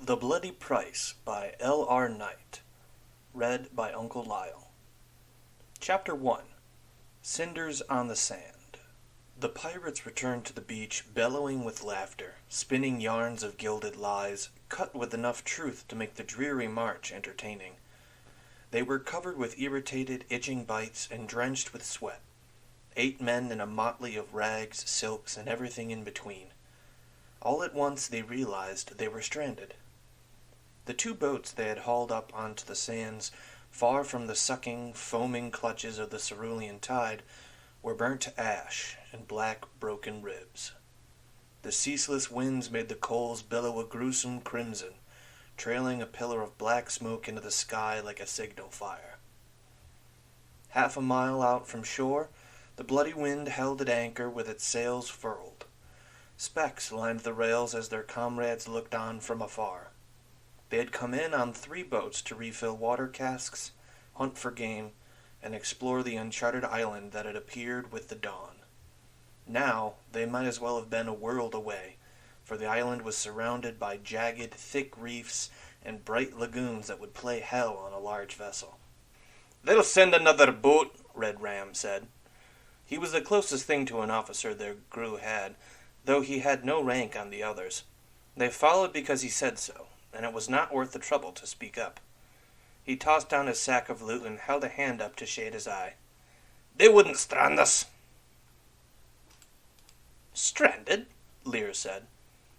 The Bloody Price by L.R. Knight. Read by Uncle Lyle. Chapter 1. Cinders on the Sand. The pirates returned to the beach bellowing with laughter, spinning yarns of gilded lies, cut with enough truth to make the dreary march entertaining. They were covered with irritated, itching bites and drenched with sweat. 8 men in a motley of rags, silks, and everything in between. All at once they realized they were stranded. The 2 boats they had hauled up onto the sands, far from the sucking, foaming clutches of the cerulean tide, were burnt to ash and black, broken ribs. The ceaseless winds made the coals billow a gruesome crimson, trailing a pillar of black smoke into the sky like a signal fire. Half a mile out from shore, the bloody wind held at anchor with its sails furled. Specks lined the rails as their comrades looked on from afar. They had come in on 3 boats to refill water casks, hunt for game, and explore the uncharted island that had appeared with the dawn. Now they might as well have been a world away, for the island was surrounded by jagged, thick reefs and bright lagoons that would play hell on a large vessel. "They'll send another boat," Red Ram said. He was the closest thing to an officer their crew had, though he had no rank on the others. They followed because he said so, and it was not worth the trouble to speak up. He tossed down his sack of loot and held a hand up to shade his eye. "They wouldn't strand us." "Stranded?" Lear said.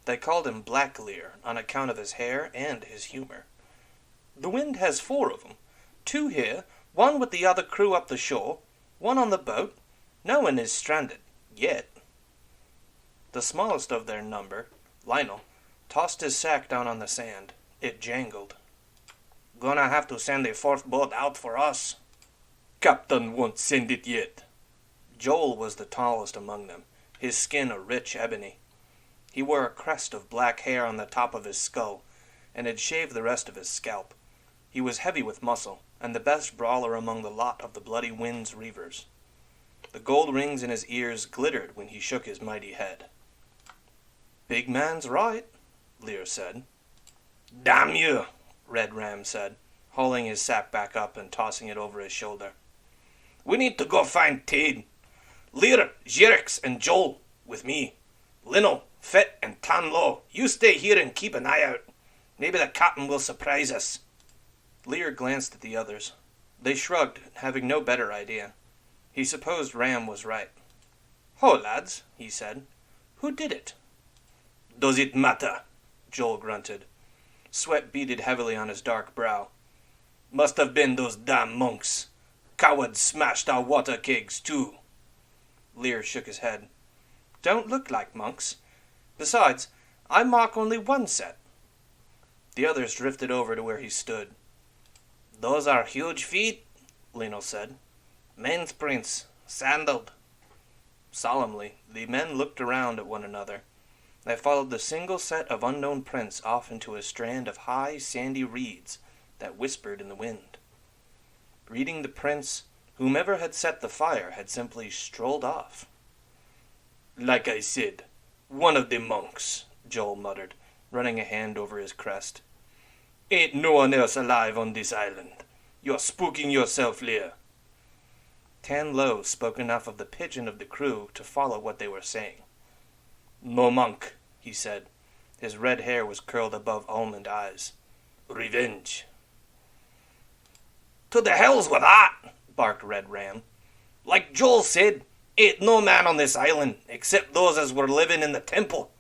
They called him Black Lear on account of his hair and his humor. "The wind has 4 of 'em. 2 here, 1 with the other crew up the shore, 1 on the boat. No one is stranded, yet." The smallest of their number, Lionel, tossed his sack down on the sand. It jangled. "Gonna have to send a 4th boat out for us." "Captain won't send it yet." Joel was the tallest among them, his skin a rich ebony. He wore a crest of black hair on the top of his skull, and had shaved the rest of his scalp. He was heavy with muscle, and the best brawler among the lot of the Bloody Wind's reavers. The gold rings in his ears glittered when he shook his mighty head. "Big man's right," Lear said. "Damn you," Red Ram said, hauling his sack back up and tossing it over his shoulder. "We need to go find Tade. Lear, Jirix, and Joel, with me. Lino, Fett, and Tan Lo, you stay here and keep an eye out. Maybe the captain will surprise us." Lear glanced at the others. They shrugged, having no better idea. He supposed Ram was right. "Ho, lads," he said. "Who did it?" "Does it matter?" Joel grunted. Sweat beaded heavily on his dark brow. "Must have been those damn monks. Cowards smashed our water kegs, too." Lear shook his head. "Don't look like monks. Besides, I mark only 1 set." The others drifted over to where he stood. "Those are huge feet," Lino said. "Men's prints, sandaled." Solemnly, the men looked around at one another. They followed the single set of unknown prints off into a strand of high, sandy reeds that whispered in the wind. Reading the prints, whomever had set the fire had simply strolled off. "Like I said, one of the monks," Joel muttered, running a hand over his crest. "Ain't no one else alive on this island. You're spooking yourself, Lear." Tan Lo spoke enough of the pigeon of the crew to follow what they were saying. "No monk," he said. His red hair was curled above almond eyes. "Revenge." "To the hells with that!" barked Red Ram. "Like Joel said, ain't no man on this island, except those as were living in the temple.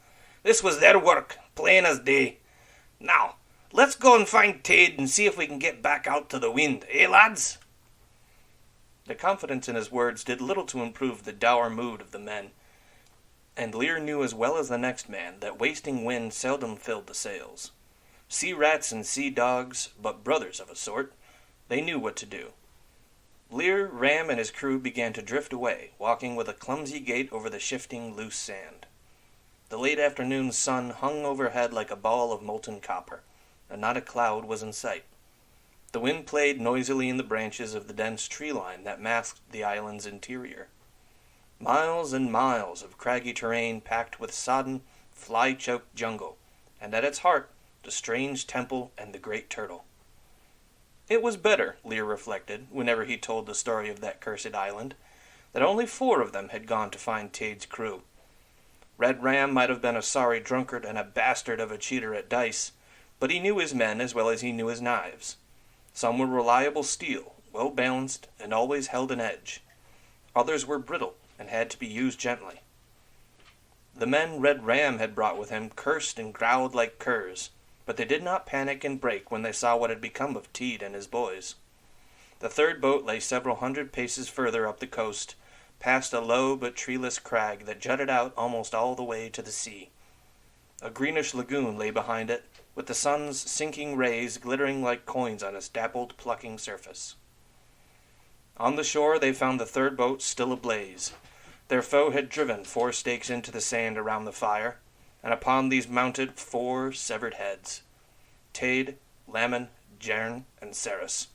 This was their work, plain as day. Now, let's go and find Tade and see if we can get back out to the wind, eh, lads?" The confidence in his words did little to improve the dour mood of the men, and Lear knew as well as the next man that wasting wind seldom filled the sails. Sea rats and sea dogs, but brothers of a sort, they knew what to do. Lear, Ram, and his crew began to drift away, walking with a clumsy gait over the shifting, loose sand. The late afternoon sun hung overhead like a ball of molten copper, and not a cloud was in sight. The wind played noisily in the branches of the dense tree line that masked the island's interior. Miles and miles of craggy terrain packed with sodden, fly-choked jungle, and at its heart the strange temple, and the great turtle. It was better, Lear reflected, whenever he told the story of that cursed island, that only 4 of them had gone to find Tade's crew. Red Ram might have been a sorry drunkard and a bastard of a cheater at dice, but he knew his men as well as he knew his knives. Some were reliable steel, well balanced, and always held an edge. Others were brittle and had to be used gently. The men Red Ram had brought with him cursed and growled like curs, but they did not panic and break when they saw what had become of Teed and his boys. The 3rd boat lay several hundred paces further up the coast, past a low but treeless crag that jutted out almost all the way to the sea. A greenish lagoon lay behind it, with the sun's sinking rays glittering like coins on its dappled, plucking surface. On the shore they found the 3rd boat still ablaze. Their foe had driven 4 stakes into the sand around the fire, and upon these mounted 4 severed heads: Tade, Laman, Jern, and Ceres.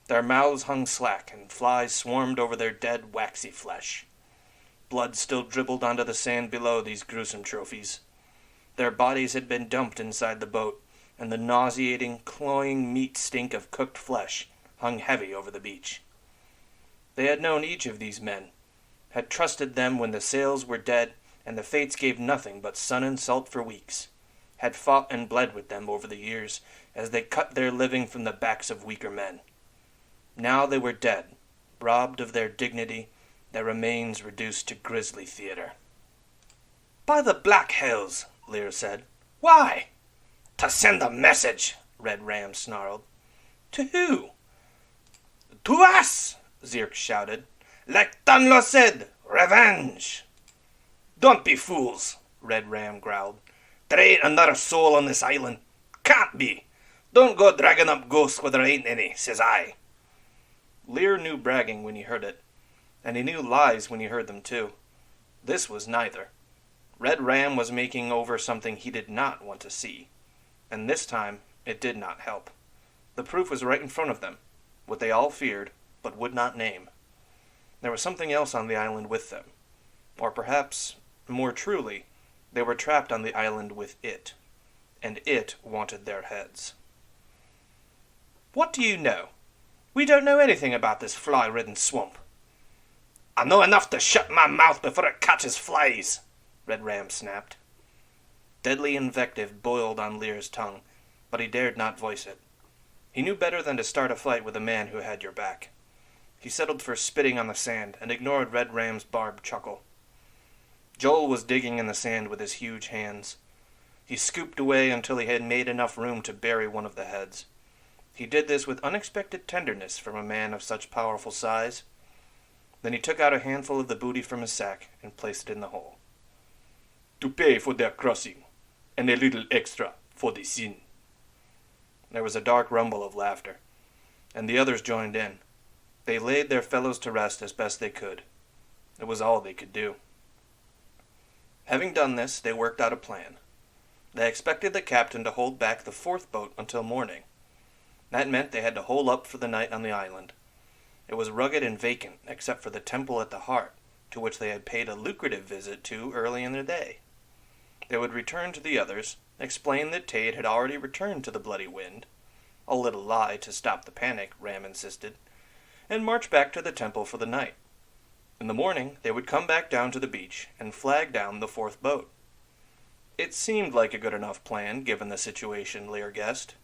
Their mouths hung slack, and flies swarmed over their dead, waxy flesh. Blood still dribbled onto the sand below these gruesome trophies. Their bodies had been dumped inside the boat, and the nauseating, cloying meat stink of cooked flesh hung heavy over the beach. They had known each of these men, had trusted them when the sails were dead and the fates gave nothing but sun and salt for weeks, had fought and bled with them over the years as they cut their living from the backs of weaker men. Now they were dead, robbed of their dignity, their remains reduced to grisly theater. "By the black hells," Lear said. "Why?" "To send a message," Red Ram snarled. "To who?" "To us," Zirk shouted. "Like Tanlo said, revenge." "Don't be fools," Red Ram growled. "There ain't another soul on this island. Can't be. Don't go dragging up ghosts where there ain't any, says I." Lear knew bragging when he heard it, and he knew lies when he heard them too. This was neither. Red Ram was making over something he did not want to see, and this time it did not help. The proof was right in front of them, what they all feared, but would not name. There was something else on the island with them, or perhaps, more truly, they were trapped on the island with it, and it wanted their heads. "What do you know? We don't know anything about this fly-ridden swamp." "I know enough to shut my mouth before it catches flies," Red Ram snapped. Deadly invective boiled on Lear's tongue, but he dared not voice it. He knew better than to start a fight with a man who had your back. He settled for spitting on the sand and ignored Red Ram's barbed chuckle. Joel was digging in the sand with his huge hands. He scooped away until he had made enough room to bury one of the heads. He did this with unexpected tenderness from a man of such powerful size. Then he took out a handful of the booty from his sack and placed it in the hole. "To pay for their crossing, and a little extra for the sin." There was a dark rumble of laughter, and the others joined in. They laid their fellows to rest as best they could. It was all they could do. Having done this, they worked out a plan. They expected the captain to hold back the 4th boat until morning. That meant they had to hole up for the night on the island. It was rugged and vacant, except for the temple at the heart, to which they had paid a lucrative visit to early in the day. They would return to the others, explain that Tade had already returned to the Bloody Wind, a little lie to stop the panic, Ram insisted, and march back to the temple for the night. In the morning, they would come back down to the beach and flag down the 4th boat. It seemed like a good enough plan, given the situation, Lear guessed.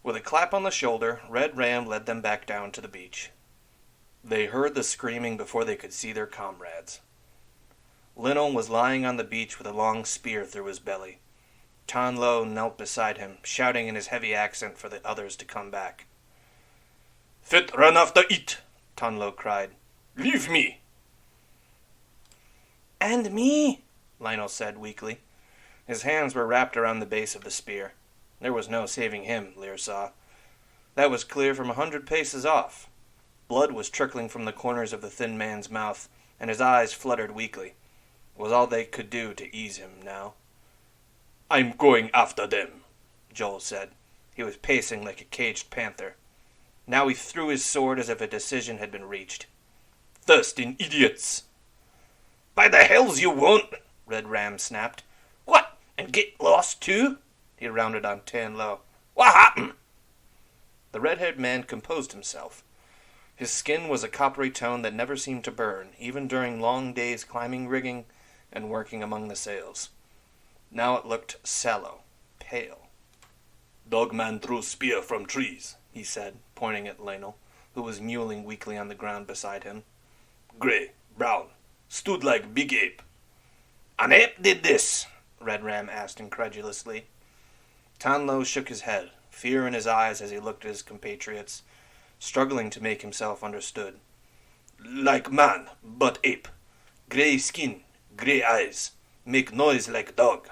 With a clap on the shoulder, Red Ram led them back down to the beach. They heard the screaming before they could see their comrades. Linnell was lying on the beach with a long spear through his belly. Tanlo knelt beside him, shouting in his heavy accent for the others to come back. "Fit run after it," Tanlo cried. "Leave me." "And me," Lionel said weakly. His hands were wrapped around the base of the spear. There was no saving him, Lear saw. That was clear from 100 paces off. Blood was trickling from the corners of the thin man's mouth, and his eyes fluttered weakly. It was all they could do to ease him now. "I'm going after them," Joel said. He was pacing like a caged panther. Now he threw his sword as if a decision had been reached. "Thirsting idiots!" "By the hells you won't!" Red Ram snapped. "What, and get lost too?" he rounded on Tanlo. What happened? The red-haired man composed himself. His skin was a coppery tone that never seemed to burn, even during long days climbing rigging and working among the sails. Now it looked sallow, pale. Dogman threw spear from trees, he said, pointing at Lionel, who was mewling weakly on the ground beside him. Grey, brown, stood like big ape. An ape did this? Red Ram asked incredulously. Tanlo shook his head, fear in his eyes as he looked at his compatriots, struggling to make himself understood. Like man, but ape. Grey skin, grey eyes, make noise like dog.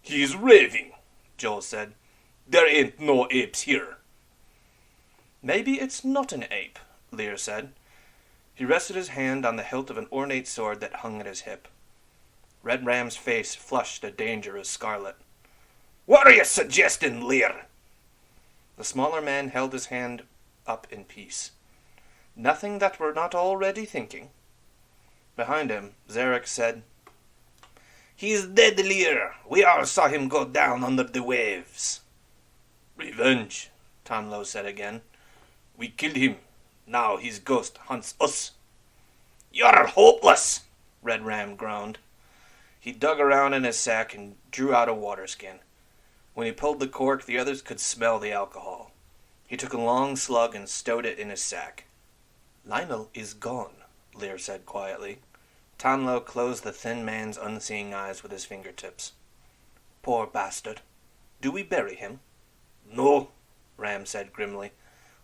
He's raving, Joel said. There ain't no apes here. Maybe it's not an ape, Lear said. He rested his hand on the hilt of an ornate sword that hung at his hip. Red Ram's face flushed a dangerous scarlet. What are you suggesting, Lear? The smaller man held his hand up in peace. Nothing that we're not already thinking. Behind him, Zarek said, He's dead, Lear. We all saw him go down under the waves. Revenge, Tanlo said again. We killed him. Now his ghost hunts us. You're hopeless, Red Ram groaned. He dug around in his sack and drew out a water skin. When he pulled the cork, the others could smell the alcohol. He took a long slug and stowed it in his sack. Lionel is gone, Lear said quietly. Tanlo closed the thin man's unseeing eyes with his fingertips. Poor bastard. Do we bury him? No, Ram said grimly.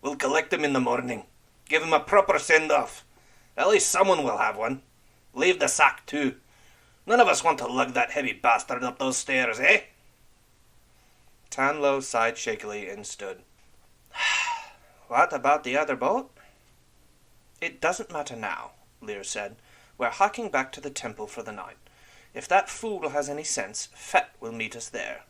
We'll collect him in the morning. Give him a proper send-off. At least someone will have one. Leave the sack, too. None of us want to lug that heavy bastard up those stairs, eh? Tanlo sighed shakily and stood. What about the other boat? It doesn't matter now, Lear said. We're hawking back to the temple for the night. If that fool has any sense, Fett will meet us there.